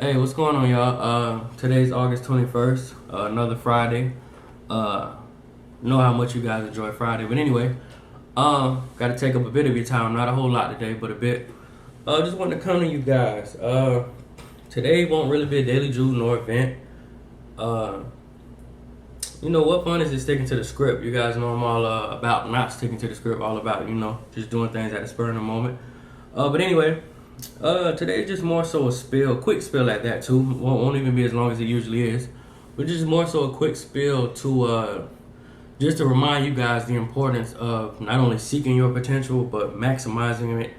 Hey, what's going on, y'all? Today's August 21st, another Friday. Know how much you guys enjoy Friday, but anyway, got to take up a bit of your time. Not a whole lot today, but a bit. Just wanted to come to you guys. Today won't really be a daily juice nor event. What fun is it sticking to the script? You guys know I'm all about not sticking to the script, all about just doing things at the spur of the moment. But anyway. Today just more so a quick spill at that too. Won't even be as long as it usually is, but just more so a quick spill to just to remind you guys the importance of not only seeking your potential but maximizing it,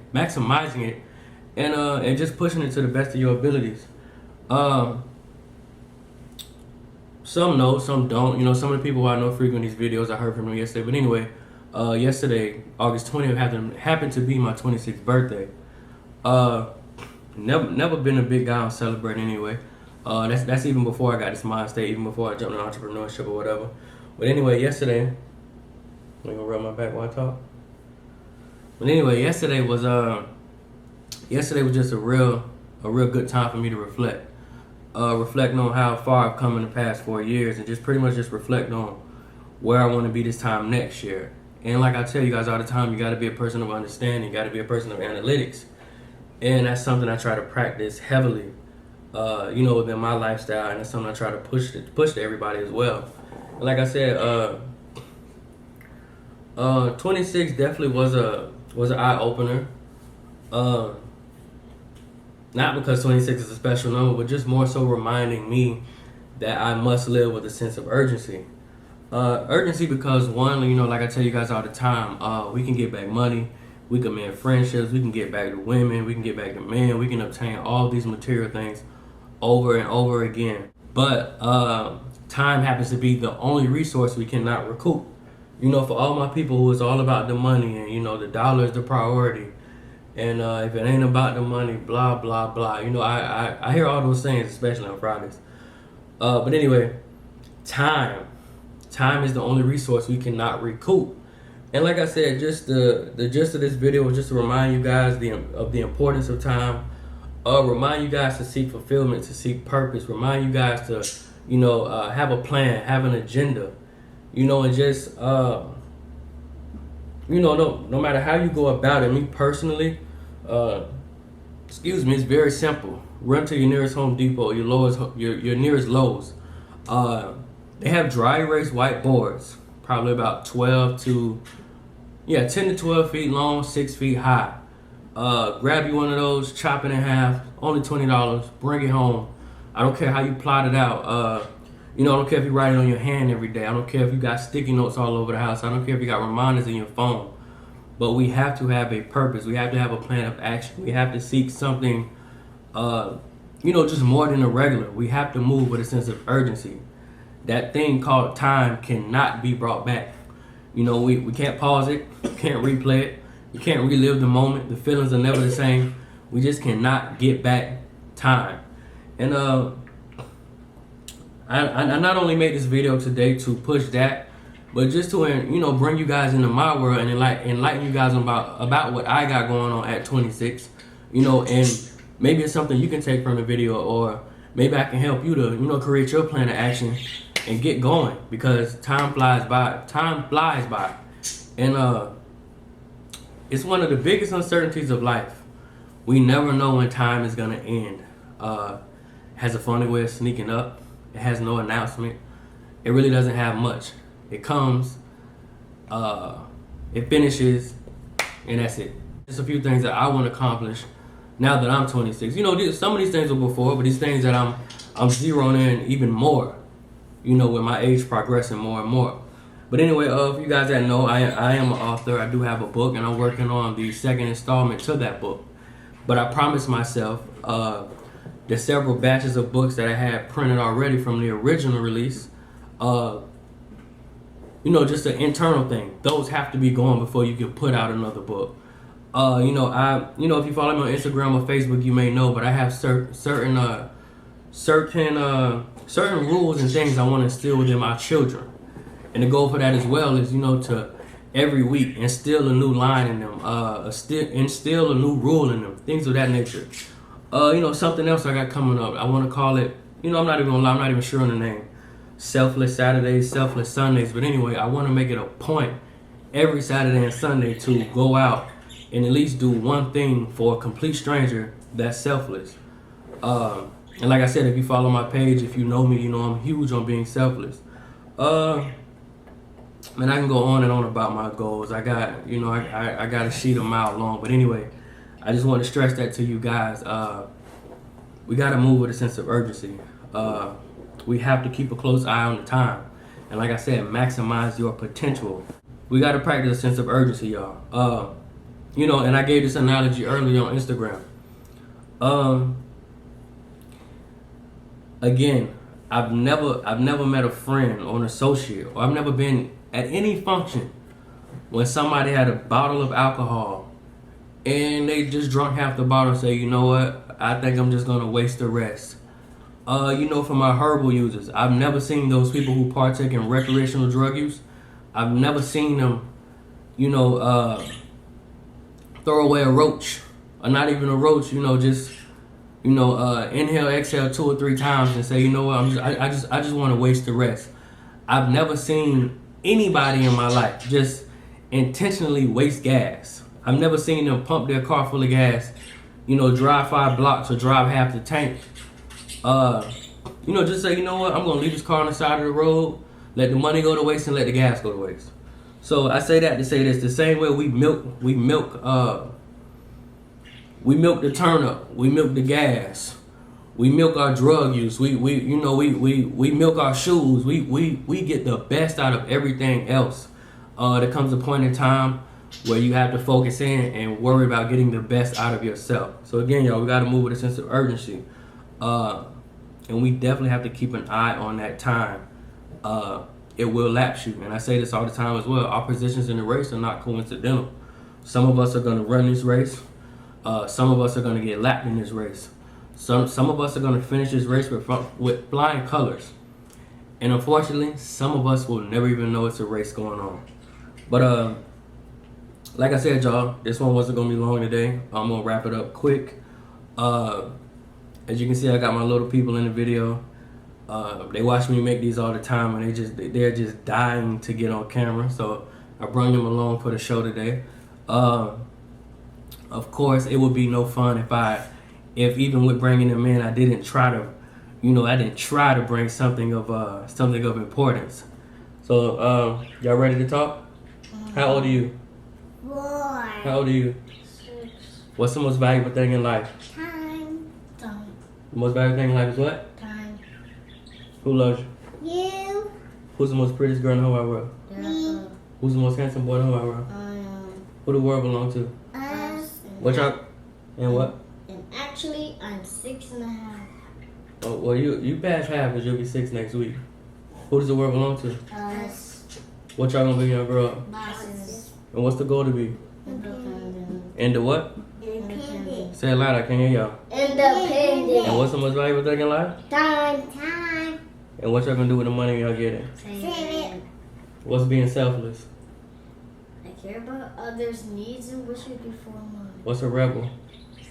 and just pushing it to the best of your abilities. Some know, some don't. Some of the people who I know frequent these videos, I heard from them yesterday. But anyway, yesterday, August 20th, happened to be my 26th birthday. Never been a big guy on celebrating anyway. That's even before I got this mind state, even before I jumped into entrepreneurship or whatever. But anyway, yesterday, I'm gonna rub my back while I talk. But anyway, yesterday was just a real good time for me to reflect. Reflecting on how far I've come in the past 4 years, and just pretty much just reflect on where I want to be this time next year. And like I tell you guys all the time, you got to be a person of understanding, you got to be a person of analytics. And that's something I try to practice heavily, within my lifestyle, and that's something I try to push to everybody as well. And like I said, 26 definitely was an eye opener. Not because 26 is a special number, but just more so reminding me that I must live with a sense of urgency. Urgency because one, like I tell you guys all the time, we can get back money. We can mend friendships, we can get back to women, we can get back to men, we can obtain all these material things over and over again. But time happens to be the only resource we cannot recoup. For all my people who is all about the money and, the dollar is the priority. And if it ain't about the money, blah, blah, blah. I hear all those things, especially on Fridays. But anyway, time is the only resource we cannot recoup. And like I said, just the gist of this video was just to remind you guys of the importance of time. Remind you guys to seek fulfillment, to seek purpose. Remind you guys to, have a plan, have an agenda. And just, no matter how you go about it, me personally, it's very simple. Run to your nearest Home Depot, your nearest Lowe's. They have dry erase whiteboards, probably about 10 to 12 feet long, 6 feet high. Grab you one of those, chop it in half, only $20, bring it home. I don't care how you plot it out. I don't care if you write it on your hand every day. I don't care if you got sticky notes all over the house. I don't care if you got reminders in your phone. But we have to have a purpose. We have to have a plan of action. We have to seek something, just more than a regular. We have to move with a sense of urgency. That thing called time cannot be brought back. We can't pause it, you can't replay it, you can't relive the moment. The feelings are never the same. We just cannot get back time. And I not only made this video today to push that, but just to bring you guys into my world and enlighten you guys about what I got going on at 26. And maybe it's something you can take from the video, or maybe I can help you to create your plan of action and get going, because time flies by. And it's one of the biggest uncertainties of life. We never know when time is gonna end. It has a funny way of sneaking up. It has no announcement. It really doesn't have much. It comes, it finishes, and that's it. Just a few things that I want to accomplish now that I'm 26. Some of these things were before, but these things that I'm zeroing in even more, with my age progressing more and more. But anyway, for you guys that know, I am an author. I do have a book, and I'm working on the second installment to that book. But I promised myself the several batches of books that I had printed already from the original release, just an internal thing. Those have to be going before you can put out another book. If you follow me on Instagram or Facebook, you may know, but I have certain rules and things I want to instill within my children. And the goal for that as well is, to every week instill a new line in them, instill a new rule in them, things of that nature. Something else I got coming up. I want to call it, I'm not even gonna lie, I'm not even sure on the name. Selfless Saturdays, Selfless Sundays. But anyway, I want to make it a point every Saturday and Sunday to go out and at least do one thing for a complete stranger that's selfless. And like I said, if you follow my page, if you know me, you know I'm huge on being selfless. Man, I can go on and on about my goals. I got a sheet a mile long. But anyway, I just want to stress that to you guys. We got to move with a sense of urgency. We have to keep a close eye on the time. And like I said, maximize your potential. We got to practice a sense of urgency, y'all. And I gave this analogy earlier on Instagram. Again, I've never met a friend or an associate, or I've never been at any function when somebody had a bottle of alcohol and they just drunk half the bottle and say, you know what, I think I'm just gonna waste the rest. For my herbal users, I've never seen those people who partake in recreational drug use. I've never seen them, throw away a roach, or not even a roach, just inhale, exhale 2 or 3 times and say, you know what, I just want to waste the rest. I've never seen anybody in my life just intentionally waste gas. I've never seen them pump their car full of gas, drive 5 blocks or drive half the tank. Just say, you know what, I'm gonna leave this car on the side of the road, let the money go to waste and let the gas go to waste. So I say that to say this: the same way we milk the turnip, we milk the gas, we milk our drug use, we milk our shoes, we get the best out of everything else. There comes a point in time where you have to focus in and worry about getting the best out of yourself. So again, y'all, we got to move with a sense of urgency, and we definitely have to keep an eye on that time. It will lapse you, and I say this all the time as well. Our positions in the race are not coincidental. Some of us are going to run this race. Some of us are going to get lapped in this race. Some of us are going to finish this race with flying colors. And unfortunately, some of us will never even know it's a race going on. But like I said, y'all, this one wasn't going to be long today. I'm going to wrap it up quick. As you can see, I got my little people in the video. They watch me make these all the time, and they're just dying to get on camera. So I brought them along for the show today. Of course, it would be no fun if even with bringing them in, I didn't try to bring something of importance. So, y'all ready to talk? How old are you? 4. How old are you? 6. What's the most valuable thing in life? Time. The most valuable thing in life is what? Time. Who loves you? You. Who's the most prettiest girl in the whole wide world? Me. Who's the most handsome boy in the whole wide world? Who the world belong to? Us. What y'all? And what? And actually, I'm 6.5. Oh, well, you passed half because you'll be 6 next week. Who does the world belong to? Us. What y'all gonna be when y'all grow up? Bosses. And what's the goal to be? Independent. And the what? Independent. Say it loud, I can't hear y'all. Independent. And what's the most valuable thing in life? Time. And what y'all gonna do with the money y'all get it? Save it. What's being selfless? I care about others' needs and wishes before mine. What's a rebel?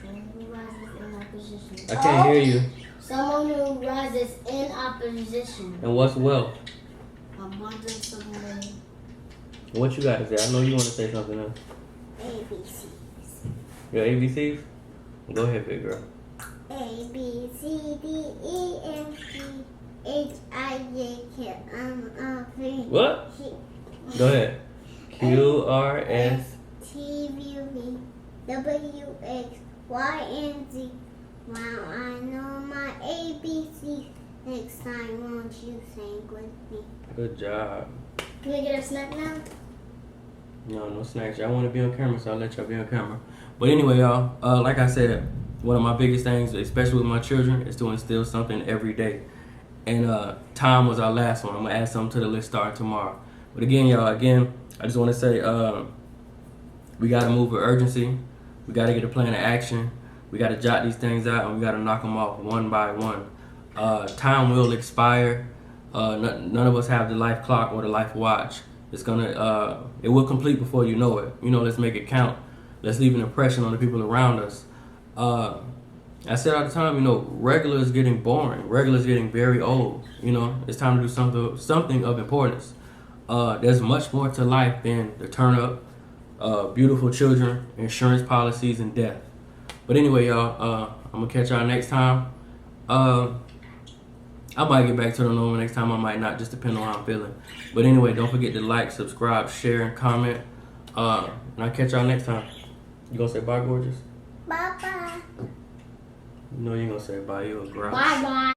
Someone who rises in opposition. I can't hear you. Someone who rises in opposition. And what's wealth? Abundance of money. What you got to say? I know you want to say something else. ABCs. Your ABCs? Go ahead, big girl. A B C D E F G H I J K L M N O P. What? Go ahead. Q R S T V V W X Y and Z. Wow, I know my ABCs. Next time, won't you sing with me? Good job. Can we get a snack now? No snacks. Y'all want to be on camera, so I'll let y'all be on camera. But anyway, y'all, like I said, one of my biggest things, especially with my children, is to instill something every day. And time was our last one. I'm going to add something to the list starting tomorrow. But again, y'all, I just want to say we got to move with urgency. We got to get a plan of action. We got to jot these things out, and we got to knock them off one by one. Time will expire. None of us have the life clock or the life watch. It will complete before you know it. Let's make it count. Let's leave an impression on the people around us. I said all the time, you know, regular is getting boring. Regular is getting very old. You know, it's time to do something of importance. There's much more to life than the turn up, beautiful children, insurance policies, and death. But anyway, y'all, I'm gonna catch y'all next time. I might get back to the normal next time. I might not, just depend on how I'm feeling. But anyway, don't forget to like, subscribe, share, and comment. And I'll catch y'all next time. You gonna say bye, gorgeous? Bye bye. You know you gonna say bye. You a grouch. Bye bye.